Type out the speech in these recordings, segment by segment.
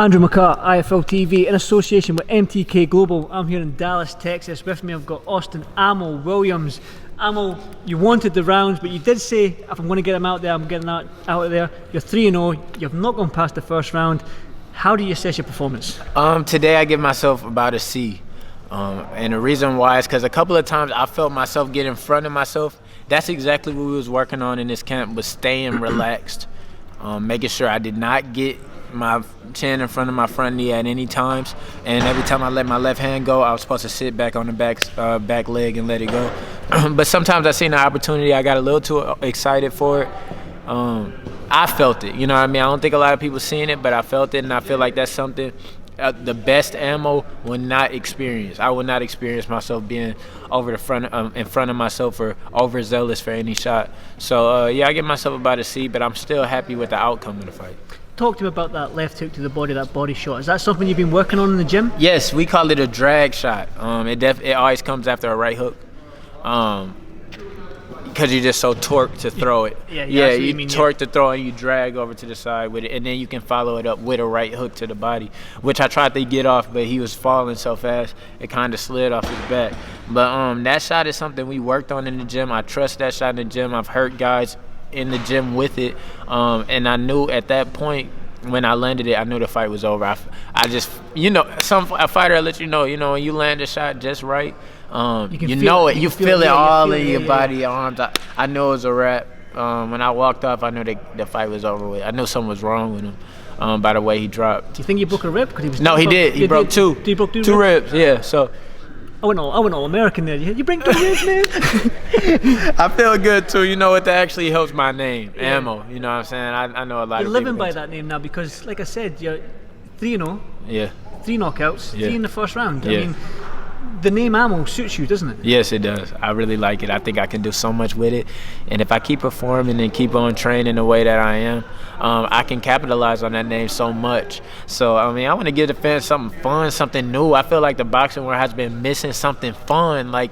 Andrew McCART, IFL TV, in association with MTK Global. I'm here in Dallas, Texas. With me I've got Austin Amo Williams. Amo, you wanted the rounds, but you did say, if I'm going to get him out there, I'm getting out of there. You're 3-0, you've not gone past the first round. How do you assess your performance? Today I give myself about a C. And the reason why is because a couple of times I felt myself get in front of myself. That's exactly what we was working on in this camp, was staying relaxed, making sure I did not get my chin in front of my front knee at any times, and every time I let my left hand go, I was supposed to sit back on the back leg and let it go. But sometimes I seen the opportunity, I got a little too excited for it. I felt it, you know what I mean? I don't think a lot of people seen it, but I felt it, and I feel like that's something the best ammo would not experience. I would not experience myself being over the front, in front of myself, or overzealous for any shot. So yeah, I give myself about a C, but I'm still happy with the outcome of the fight. Talk to me about that left hook to the body, that body shot. Is that something you've been working on in the gym? Yes, we call it a drag shot. It always comes after a right hook, because you're just so torqued to throw it. Yeah, you torque to throw and you drag over to the side with it, and then you can follow it up with a right hook to the body, which I tried to get off, but he was falling so fast it kind of slid off his back. But that shot is something we worked on in the gym. I trust that shot in the gym. I've hurt guys in the gym with it, and I knew at that point when I landed it, I knew the fight was over. I just, a fighter will let you know, when you land a shot just right, you know it. You feel it all in your body, your arms. I knew it was a wrap. When I walked off, I knew the fight was over with. I knew something was wrong with him by the way he dropped. Do you think he broke a rib? No, he did. He broke two. Did he broke two ribs? Yeah, so. I went all American there. You bring 2 ribs, man. I feel good too. You know what? That actually helps my name, Ammo. You know what I'm saying? I know a lot of people. You're living by that name now because, like I said, you're 3-0. Yeah. 3 knockouts. Yeah. 3 in the first round. Yeah. I mean, the name Ammo suits you, doesn't it? Yes, it does. I really like it. I think I can do so much with it. And if I keep performing and keep on training the way that I am, I can capitalize on that name so much. So, I mean, I want to give the fans something fun, something new. I feel like the boxing world has been missing something fun, like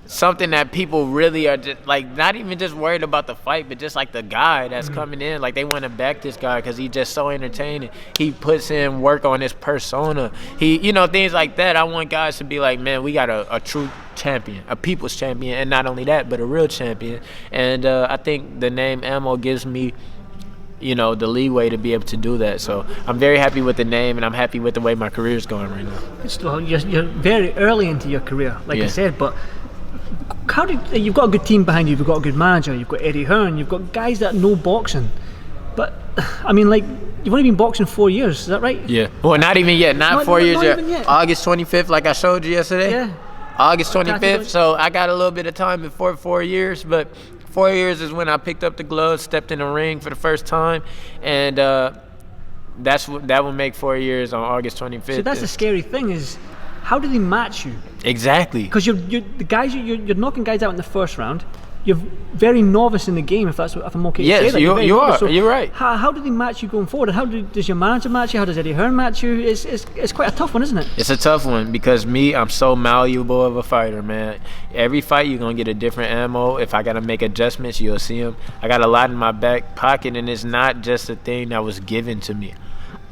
something that people really are just, like, not even just worried about the fight, but just like the guy that's coming in. Like, they want to back this guy because he's just so entertaining. He puts in work on his persona. Things like that. I want guys to be like, man, we got a true champion, a people's champion, and not only that, but a real champion. And I think the name Ammo gives me, the leeway to be able to do that. So I'm very happy with the name, and I'm happy with the way my career is going right now. You're very early into your career, like I said, but you've got a good team behind you, you've got a good manager, you've got Eddie Hearn, you've got guys that know boxing. But, I mean, like, you've only been boxing 4 years, is that right? Yeah. Well, not even yet. Not 4 years yet. August 25th, like I showed you yesterday. Yeah. August 25th, so I got a little bit of time before 4 years, but 4 years is when I picked up the gloves, stepped in the ring for the first time, and that will make 4 years on August 25th. So that's the scary thing is, how do they match you? Exactly. Because you're knocking guys out in the first round. You're very novice in the game, if I'm okay to say that. Yes, you are. So you're right. How do they match you going forward? Does your manager match you? How does Eddie Hearn match you? It's quite a tough one, isn't it? It's a tough one because I'm so malleable of a fighter, man. Every fight you're going to get a different ammo. If I got to make adjustments, you'll see them. I got a lot in my back pocket, and it's not just a thing that was given to me.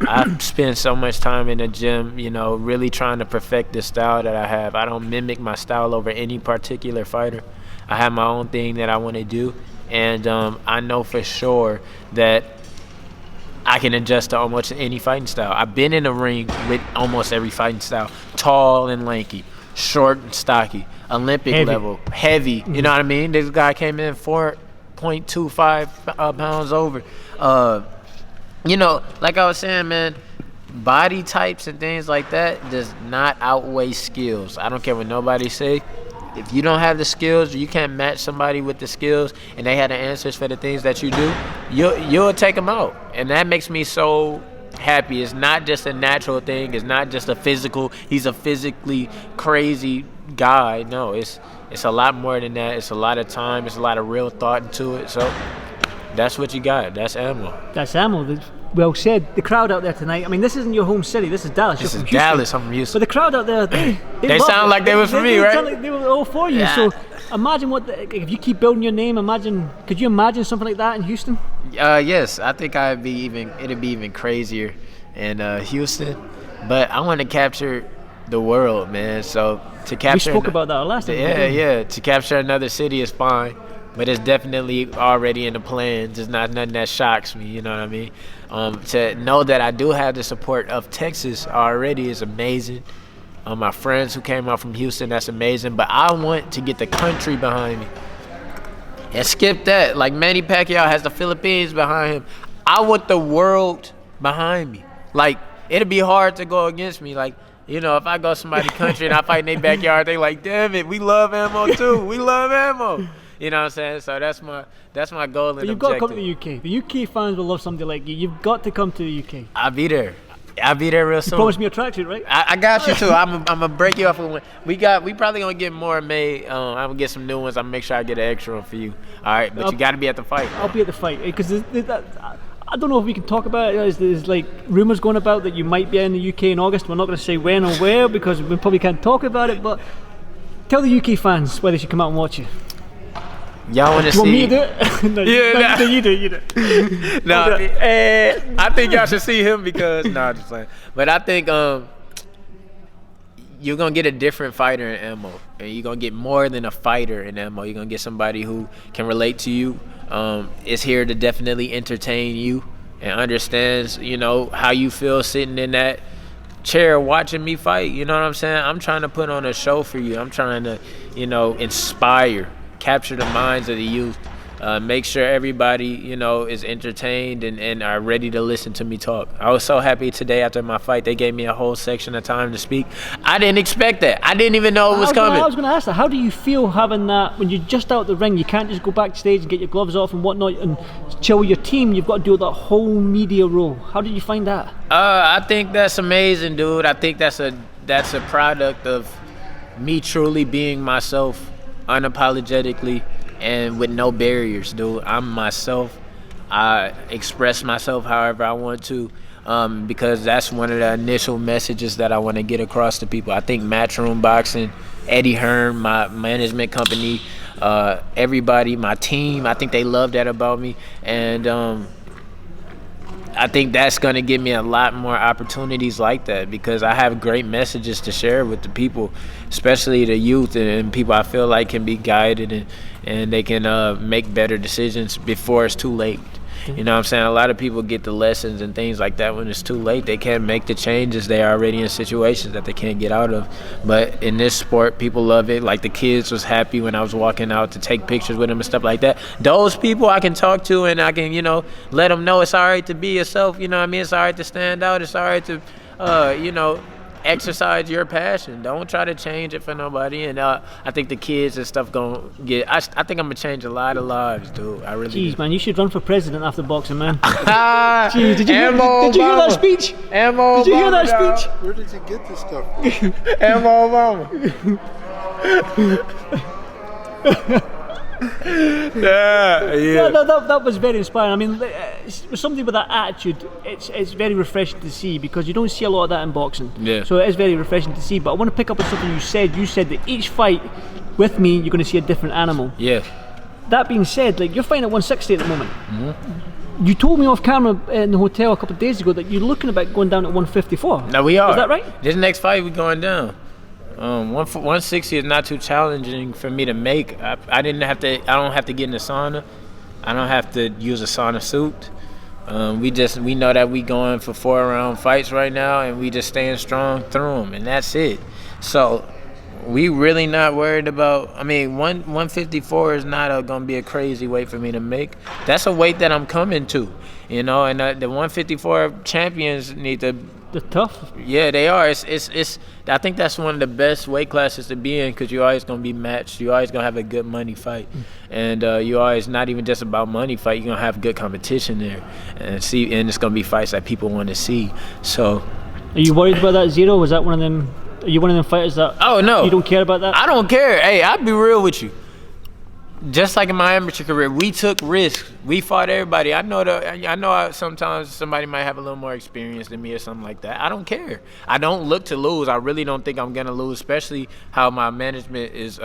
I've spent so much time in the gym, really trying to perfect the style that I have. I don't mimic my style over any particular fighter. I have my own thing that I want to do, and I know for sure that I can adjust to almost any fighting style. I've been in the ring with almost every fighting style. Tall and lanky, short and stocky, Olympic level, heavy. You know what I mean? This guy came in 4.25 pounds over. Like I was saying, man, body types and things like that does not outweigh skills. I don't care what nobody say. If you don't have the skills, you can't match somebody with the skills, and they have the answers for the things that you do, you'll take them out. And that makes me so happy. It's not just a natural thing. It's not just he's a physically crazy guy. No, it's a lot more than that. It's a lot of time. It's a lot of real thought into it. So that's what you got. That's Ammo. That's Ammo. Well said. The crowd out there tonight, I mean, this isn't your home city, this is Dallas. This is Dallas, I'm from Houston. But the crowd out there, they sound like they was for me, right? Sound like they were all for you. Yeah. So imagine if you keep building your name, could you imagine something like that in Houston? Yes, I think it'd be even crazier and Houston, but I want to capture the world, man. So to capture, we spoke about that last time. Yeah. To capture another city is fine, but it's definitely already in the plans. It's not nothing that shocks me. You know what I mean? To know that I do have the support of Texas already is amazing. My friends who came out from Houston, that's amazing. But I want to get the country behind me. And skip that. Like Manny Pacquiao has the Philippines behind him. I want the world behind me. Like, it'd be hard to go against me. Like, you know, if I go somebody's country and I fight in their backyard, they like, damn it, we love ammo too. We love ammo. You know what I'm saying? So that's my goal and but you've objective. got to come to the UK. The UK fans will love somebody like you. You've got to come to the UK. I'll be there. I'll be there real soon. You promised me a tracksuit, right? I got you too. I'm gonna break you off with one. We probably gonna get more made. I'm gonna get some new ones. I'm gonna make sure I get an extra one for you. All right, but you got to be at the fight. I'll be at the fight because I don't know if we can talk about it. There's like rumours going about that you might be in the UK in August. We're not going to say when or where because we probably can't talk about it. But tell the UK fans why they should come out and watch you. Y'all want to see? You want me to do it? No, Yeah, you do. No, I think y'all should see him because I'm just playing. But I think you're gonna get a different fighter in ammo, and you're gonna get more than a fighter in ammo. You're gonna get somebody who can relate to you, is here to definitely entertain you, and understands, you know, how you feel sitting in that chair watching me fight. You know what I'm saying? I'm trying to put on a show for you. I'm trying to, you know, inspire, capture the minds of the youth, make sure everybody, you know, is entertained and are ready to listen to me talk. I was so happy today after my fight. They gave me a whole section of time to speak. I didn't expect that. I didn't even know it was coming. I was going to ask that. How do you feel having that when you're just out the ring? You can't just go backstage and get your gloves off and whatnot and chill with your team. You've got to do that whole media role. How did you find that? I think that's amazing, dude. I think that's a product of me truly being myself, unapologetically, and with no barriers, dude. I'm myself. I express myself however I want to, because that's one of the initial messages that I want to get across to people. I think Matchroom Boxing, Eddie Hearn, my management company, everybody, my team, I think they love that about me. And I think that's going to give me a lot more opportunities like that because I have great messages to share with the people, especially the youth and people I feel like can be guided and they can make better decisions before it's too late. You know what I'm saying? A lot of people get the lessons and things like that when it's too late. They can't make the changes. They're already in situations that they can't get out of. But in this sport, people love it. Like the kids was happy when I was walking out to take pictures with them and stuff like that. Those people I can talk to and I can, you know, let them know it's all right to be yourself. You know what I mean? It's all right to stand out. It's all right to, you know, exercise your passion. Don't try to change it for nobody. And I think the kids and stuff gonna get. I think I'm gonna change a lot of lives, dude. I really. Jeez, man, you should run for president after boxing, man. Jeez, did you hear that speech? Did you hear that speech? Where did you get this stuff? Obama. Yeah. That was very inspiring. I mean, with somebody with that attitude, it's very refreshing to see because you don't see a lot of that in boxing. Yeah. So it is very refreshing to see. But I want to pick up on something you said. You said that each fight with me, you're going to see a different animal. Yeah. That being said, like you're fighting at 160 at the moment. Mm-hmm. You told me off camera in the hotel a couple of days ago that you're looking about going down at 154. No, we are. Is that right? This next fight we're going down. 160 is not too challenging for me to make. I don't have to get in the sauna. I don't have to use a sauna suit. We know that we going for 4-round fights right now, and we just staying strong through them, and that's it. So we really not worried about. I mean, 154 is not going to be a crazy weight for me to make. That's a weight that I'm coming to, you know. And the 154 champions need to. They're tough. Yeah, they are. It's. I think that's one of the best weight classes to be in because you're always gonna be matched. You're always gonna have a good money fight, and you always not even just about money fight. You're gonna have good competition there, and it's gonna be fights that people want to see. So, are you worried about that zero? Was that one of them? Are you one of them fighters that? Oh no, you don't care about that? I don't care. Hey, I'll be real with you. Just like in my amateur career, we took risks. We fought everybody. I know sometimes somebody might have a little more experience than me or something like that. I don't care. I don't look to lose. I really don't think I'm gonna lose, especially how my management is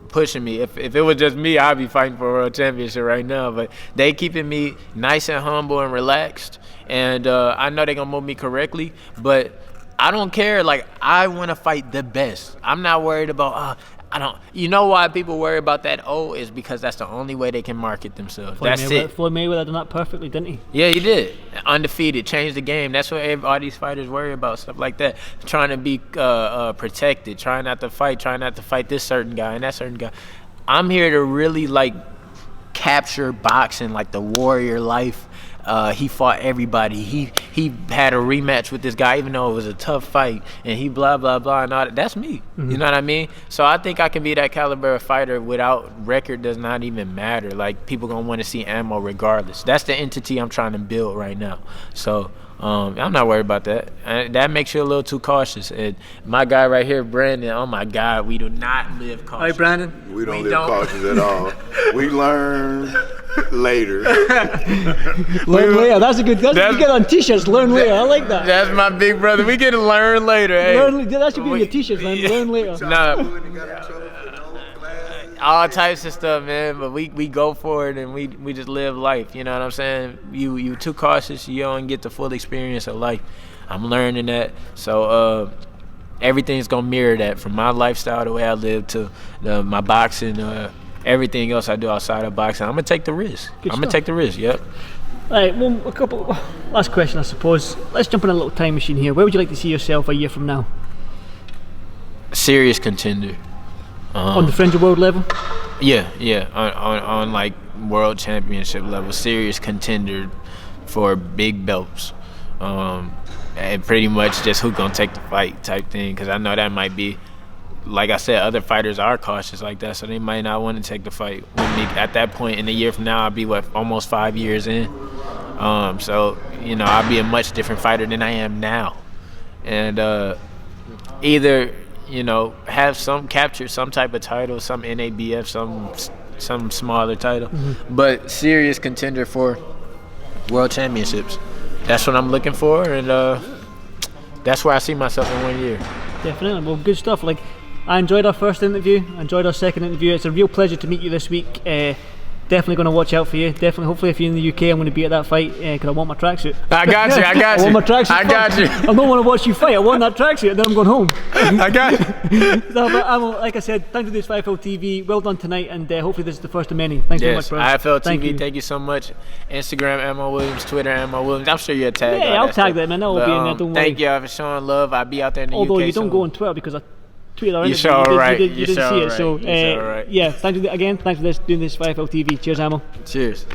pushing me. If it was just me, I'd be fighting for a world championship right now. But they keeping me nice and humble and relaxed. And I know they're going to move me correctly, but I don't care. Like, I want to fight the best. I'm not worried about, I don't. You know why people worry about that O is because that's the only way they can market themselves. That's it. Floyd Mayweather done that perfectly, didn't he? Yeah, he did. Undefeated, changed the game. That's what all these fighters worry about, stuff like that. Trying to be protected, trying not to fight this certain guy and that certain guy. I'm here to really like capture boxing, like the warrior life. He fought everybody. He had a rematch with this guy, even though it was a tough fight, and he blah blah blah and all that. That's me. Mm-hmm. You know what I mean? So I think I can be that caliber of fighter without record. Does not even matter. Like, people gonna want to see ammo regardless. That's the entity I'm trying to build right now. So I'm not worried about that. And that makes you a little too cautious. And my guy right here, Brandon. Oh my God, we do not live cautious. Hi, Brandon. We don't live cautious at all. We learn later. Learn later. That's a good. You get on t-shirts. Learn later. I like that. That's my big brother. We get to learn later. Hey. That should be on your t-shirts, man. Learn later. Nah. All types of stuff, man. But we go for it and we just live life. You know what I'm saying? You too cautious. You don't get the full experience of life. I'm learning that. So everything's gonna mirror that, from my lifestyle, the way I live, to my boxing. Everything else I do outside of boxing, I'm gonna take the risk. Take the risk. Yep. All right. Well, a couple last question, I suppose. Let's jump in a little time machine here. Where would you like to see yourself a year from now? Serious contender. On the fringe of world level? Yeah. On like world championship level, serious contender for big belts. And pretty much just who gonna take the fight type thing. Because I know that might be, like I said, other fighters are cautious like that, so they might not want to take the fight with me. At that point in a year from now, I'll be almost 5 years in. So I'll be a much different fighter than I am now. And either capture some type of title, some NABF, some smaller title, but serious contender for world championships. That's what I'm looking for, and that's where I see myself in 1 year. Definitely. Well, good stuff. Like, I enjoyed our first interview. I enjoyed our second interview. It's a real pleasure to meet you this week. Definitely going to watch out for you. Definitely, hopefully, if you're in the UK, I'm going to be at that fight because I want my tracksuit. I got you. I want my tracksuit. I got you. I don't want to watch you fight. I want that tracksuit, and then I'm going home. I got you. So, but like I said, thanks for this IFL TV. Well done tonight, and hopefully this is the first of many. Thanks very much, bro. IFL TV. Thank you so much. Instagram, Ammo Williams. Twitter, Ammo Williams. I'm sure you'll tag. Yeah, I'll tag that, man. That will be in there. Don't worry. Thank y'all for showing love. I'll be out there in the UK. Although you don't go on Twitter because I tweeted our interview. You didn't see it. So yeah, thanks again. Thanks for doing this IFL TV. Cheers, Ammo. Cheers.